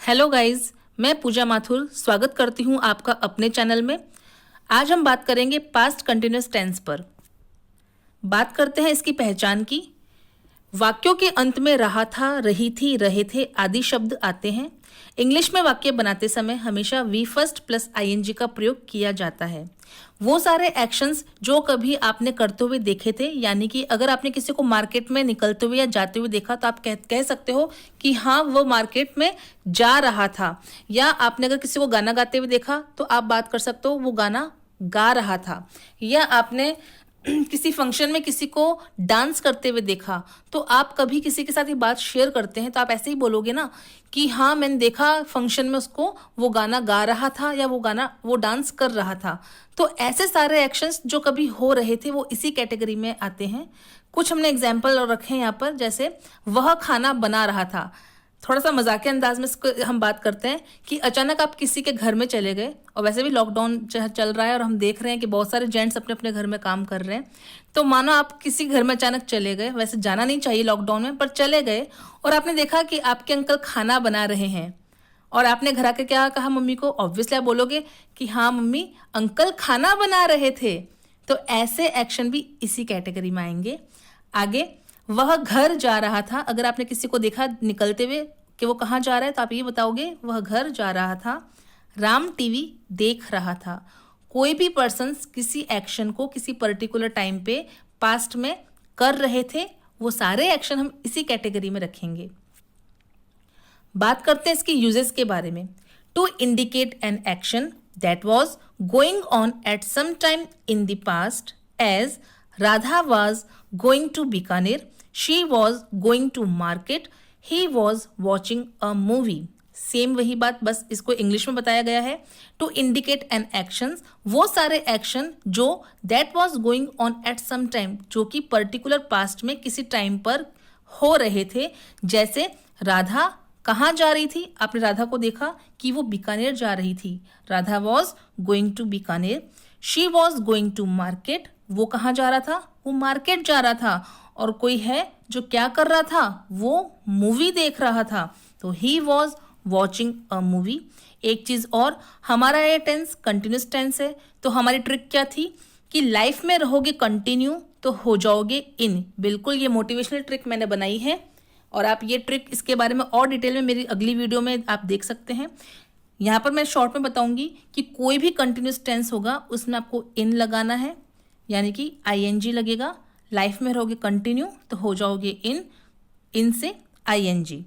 Hello guys, मैं पूजा माथुर स्वागत करती हूँ आपका अपने चैनल में। आज हम बात करेंगे पास्ट कंटिन्यूअस टेंस पर। बात करते हैं इसकी पहचान की। वाक्यों के अंत में रहा था, रही थी, रहे थे आदि शब्द आते हैं। इंग्लिश में वाक्य बनाते समय हमेशा वी फर्स्ट प्लस आईएनजी का प्रयोग किया जाता है। वो सारे एक्शंस जो कभी आपने करते हुए देखे थे, यानी कि अगर आपने किसी को मार्केट में निकलते हुए या जाते हुए देखा तो आप कह सकते हो कि हाँ वो मार्केट में जा रहा था। या आपने अगर किसी को गाना गाते हुए देखा तो आप बात कर सकते हो वो गाना गा रहा था। या आपने किसी फंक्शन में किसी को डांस करते हुए देखा तो आप कभी किसी के साथ ये बात शेयर करते हैं तो आप ऐसे ही बोलोगे ना कि हाँ मैंने देखा फंक्शन में उसको, वो गाना गा रहा था या वो डांस कर रहा था। तो ऐसे सारे एक्शंस जो कभी हो रहे थे वो इसी कैटेगरी में आते हैं। कुछ हमने एग्जाम्पल और रखे हैं यहाँ पर, जैसे वह खाना बना रहा था। थोड़ा सा मजाकिया अंदाज में इसको हम बात करते हैं कि अचानक आप किसी के घर में चले गए, और वैसे भी लॉकडाउन चल रहा है और हम देख रहे हैं कि बहुत सारे जेंट्स अपने अपने घर में काम कर रहे हैं। तो मानो आप किसी घर में अचानक चले गए, वैसे जाना नहीं चाहिए लॉकडाउन में, पर चले गए और आपने देखा कि आपके अंकल खाना बना रहे हैं और आपने घर आके क्या कहा मम्मी को। ऑब्वियसली आप बोलोगे कि हाँ मम्मी अंकल खाना बना रहे थे। तो ऐसे एक्शन भी इसी कैटेगरी में आएंगे। आगे, वह घर जा रहा था। अगर आपने किसी को देखा निकलते हुए कि वो कहाँ जा रहा है तो आप ये बताओगे वह घर जा रहा था। राम टीवी देख रहा था। कोई भी पर्सन किसी एक्शन को किसी पर्टिकुलर टाइम पे पास्ट में कर रहे थे, वो सारे एक्शन हम इसी कैटेगरी में रखेंगे। बात करते हैं इसके यूजेस के बारे में। To indicate an action that was going on at some time in the past, as Radha was going to Bikaner, she was going to market, he was watching a movie. Same वही बात, बस इसको इंग्लिश में बताया गया है। टू इंडिकेट एन एक्शन, वो सारे एक्शन जो that was going on at some time, जो कि पर्टिकुलर पास्ट में किसी टाइम पर हो रहे थे। जैसे राधा कहाँ जा रही थी, आपने राधा को देखा कि वो बीकानेर जा रही थी, Radha was going to Bikaner. She was going to market, वो कहाँ जा रहा था, वो मार्केट जा रहा था। और कोई है जो क्या कर रहा था, वो मूवी देख रहा था, तो ही वॉज वॉचिंग अ मूवी। एक चीज और, हमारा ये टेंस कंटिन्यूस टेंस है, तो हमारी ट्रिक क्या थी कि लाइफ में रहोगे कंटिन्यू तो हो जाओगे इन। बिल्कुल ये मोटिवेशनल ट्रिक मैंने बनाई है और आप ये ट्रिक इसके बारे में और डिटेल में मेरी अगली वीडियो में आप देख सकते हैं। यहाँ पर मैं शॉर्ट में बताऊंगी कि कोई भी कंटिन्यूस टेंस होगा उसमें आपको इन लगाना है, यानी कि आईएनजी लगेगा। लाइफ में रहोगे कंटिन्यू तो हो जाओगे इन से आईएनजी।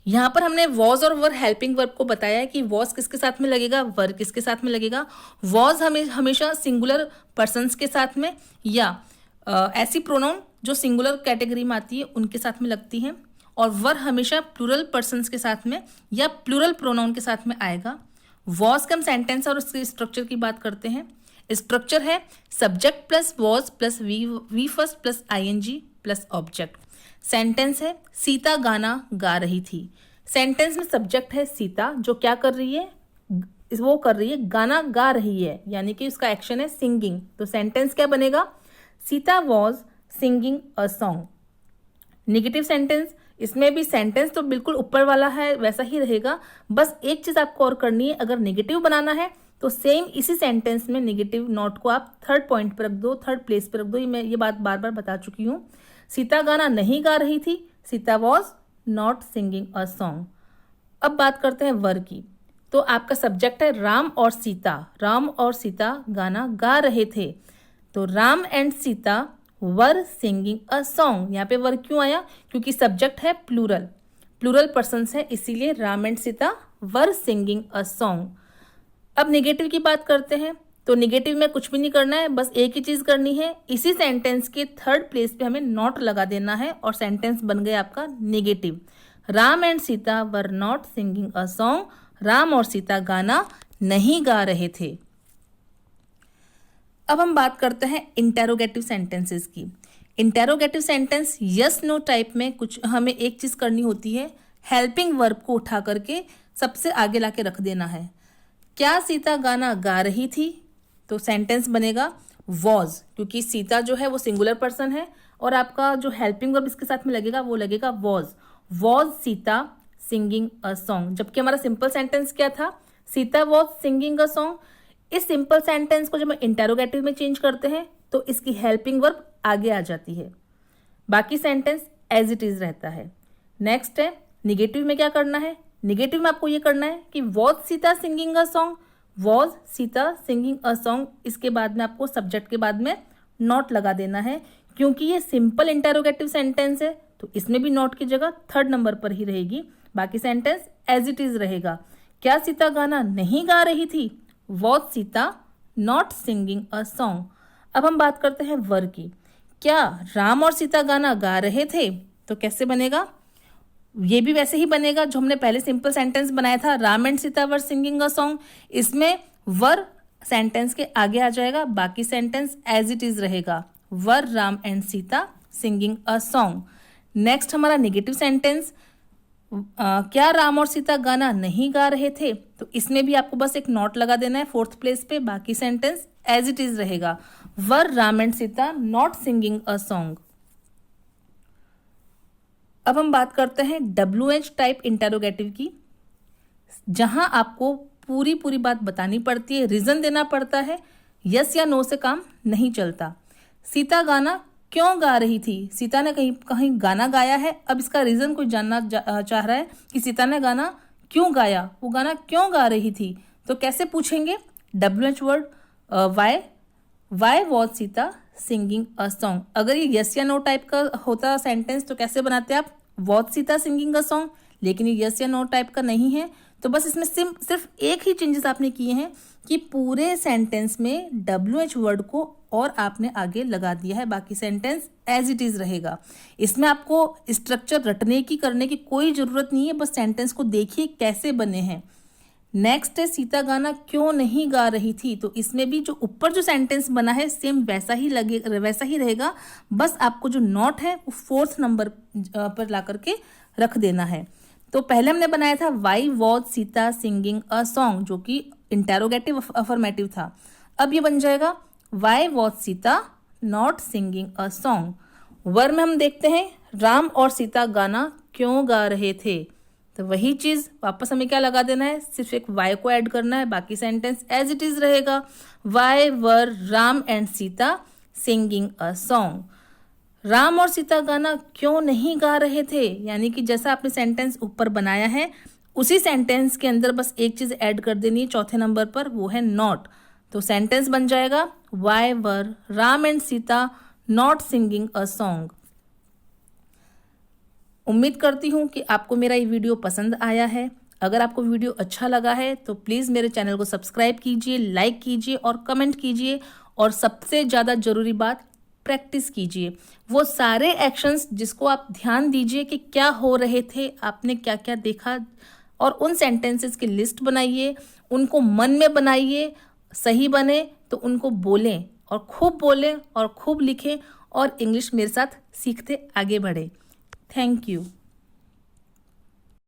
यहाँ पर हमने वॉज और वर हेल्पिंग वर्ब को बताया है कि वॉज किसके साथ में लगेगा, वर किसके साथ में लगेगा। वॉज हमेशा सिंगुलर पर्सन्स के साथ में या ऐसी प्रोनाउन जो सिंगुलर कैटेगरी में आती है उनके साथ में लगती है, और वर हमेशा प्लूरल पर्सन्स के साथ में या प्लूरल प्रोनाउन के साथ में आएगा। वॉज का हम सेंटेंस और उसके स्ट्रक्चर की बात करते हैं। स्ट्रक्चर है subject plus was plus V first plus ING plus object. Sentence है सीता गाना गा रही थी। सेंटेंस में सब्जेक्ट है सीता, जो क्या कर रही है, वो कर रही है गाना गा रही है, यानी कि उसका एक्शन है सिंगिंग। तो सेंटेंस क्या बनेगा, Sita was singing a song. Negative sentence, इसमें भी सेंटेंस तो बिल्कुल ऊपर वाला है वैसा ही रहेगा, बस एक चीज आपको और करनी है, अगर नेगेटिव बनाना है तो सेम इसी सेंटेंस में नेगेटिव नोट को आप थर्ड पॉइंट पर रख दो, थर्ड प्लेस पर रख दो। मैं ये बात बार बार बता चुकी हूँ। सीता गाना नहीं गा रही थी, Sita was not singing a song. अब बात करते हैं वर की। तो आपका सब्जेक्ट है राम और सीता, राम और सीता गाना गा रहे थे, तो Ram and Sita were singing a song. यहाँ पे वर क्यों आया, क्योंकि सब्जेक्ट है प्लूरल पर्सन्स है, इसीलिए Ram and Sita were singing a song. अब नेगेटिव की बात करते हैं। तो नेगेटिव में कुछ भी नहीं करना है, बस एक ही चीज करनी है, इसी सेंटेंस के थर्ड प्लेस पे हमें नॉट लगा देना है और सेंटेंस बन गया आपका negative. Ram and Sita were not singing a song, Ram और सीता गाना नहीं गा रहे थे। अब हम बात करते हैं इंटेरोगेटिव सेंटेंसेस की। Interrogative sentence yes no type में कुछ हमें एक चीज करनी होती है, हेल्पिंग वर्ब को उठा करके सबसे आगे लाके रख देना है। क्या सीता गाना गा रही थी, तो सेंटेंस बनेगा वॉज, क्योंकि सीता जो है वो सिंगुलर पर्सन है और आपका जो हेल्पिंग वर्ब इसके साथ में लगेगा वो लगेगा was. Was Sita singing a song. जबकि हमारा सिंपल सेंटेंस क्या था, Sita was singing a song. इस सिंपल सेंटेंस को जब हम इंटेरोगेटिव में चेंज करते हैं तो इसकी हेल्पिंग वर्ब आगे आ जाती है, बाकी सेंटेंस एज इट इज रहता है। नेक्स्ट है निगेटिव में क्या करना है। निगेटिव में आपको ये करना है कि was Sita singing a song, was Sita singing a song, इसके बाद में आपको सब्जेक्ट के बाद में नॉट लगा देना है। क्योंकि ये सिंपल इंटेरोगेटिव सेंटेंस है तो इसमें भी नॉट की जगह थर्ड नंबर पर ही रहेगी, बाकी सेंटेंस एज इट इज रहेगा। क्या सीता गाना नहीं गा रही थी, was Sita not singing a song. अब हम बात करते हैं वर की। क्या राम और सीता गाना गा रहे थे, तो कैसे बनेगा, ये भी वैसे ही बनेगा जो हमने पहले सिंपल सेंटेंस बनाया था, Ram and Sita were singing a song. इसमें वर सेंटेंस के आगे आ जाएगा, बाकी सेंटेंस एज इट इज रहेगा, were Ram and Sita singing a song. Next हमारा नेगेटिव सेंटेंस, क्या राम और सीता गाना नहीं गा रहे थे, तो इसमें भी आपको बस एक नॉट लगा देना है फोर्थ प्लेस पे, बाकी सेंटेंस एज इट इज रहेगा, were Ram and Sita not singing a song. अब हम बात करते हैं WH टाइप इंटेरोगेटिव की, जहां आपको पूरी पूरी बात बतानी पड़ती है, रीजन देना पड़ता है, यस या नो से काम नहीं चलता। सीता गाना क्यों गा रही थी, सीता ने कहीं कहीं गाना गाया है, अब इसका रीजन कोई जानना चाह रहा है कि सीता ने गाना क्यों गाया, वो गाना क्यों गा रही थी, तो कैसे पूछेंगे, WH word Y was Sita singing a song. अगर ये यस या नो टाइप का होता सेंटेंस तो कैसे बनाते आप, was Sita singing a song, लेकिन ये यस या नो टाइप का नहीं है तो बस इसमें सिर्फ एक ही चेंजेस आपने किए हैं कि पूरे सेंटेंस में WH वर्ड को और आपने आगे लगा दिया है, बाकी सेंटेंस एज इट इज रहेगा। इसमें आपको स्ट्रक्चर रटने की करने की कोई जरूरत नहीं है, बस सेंटेंस को देखिए कैसे बने हैं। नेक्स्ट है सीता गाना क्यों नहीं गा रही थी, तो इसमें भी जो ऊपर जो सेंटेंस बना है सेम वैसा ही रहेगा, बस आपको जो नॉट है वो फोर्थ नंबर पर ला करके रख देना है। तो पहले हमने बनाया था why was Sita singing a song, जो कि इंटेरोगेटिव अफर्मेटिव था। अब ये बन जाएगा why was Sita not singing a song. Were में हम देखते हैं राम और सीता गाना क्यों गा रहे थे, तो वही चीज वापस हमें क्या लगा देना है, सिर्फ एक वाई को ऐड करना है, बाकी सेंटेंस एज इट इज रहेगा, why were Ram and Sita singing a song. Ram और सीता गाना क्यों नहीं गा रहे थे, यानी कि जैसा आपने सेंटेंस ऊपर बनाया है उसी सेंटेंस के अंदर बस एक चीज ऐड कर देनी है चौथे नंबर पर, वो है नॉट। तो सेंटेंस बन जाएगा why were Ram and Sita not singing a song. उम्मीद करती हूँ कि आपको मेरा ये वीडियो पसंद आया है। अगर आपको वीडियो अच्छा लगा है तो प्लीज़ मेरे चैनल को सब्सक्राइब कीजिए, लाइक कीजिए और कमेंट कीजिए, और सबसे ज़्यादा ज़रूरी बात प्रैक्टिस कीजिए। वो सारे एक्शंस जिसको आप ध्यान दीजिए कि क्या हो रहे थे, आपने क्या क्या देखा, और उन सेंटेंसेस की लिस्ट बनाइए, उनको मन में बनाइए, सही बने तो उनको बोलें और खूब लिखें और इंग्लिश मेरे साथ सीखते आगे बढ़े। Thank you.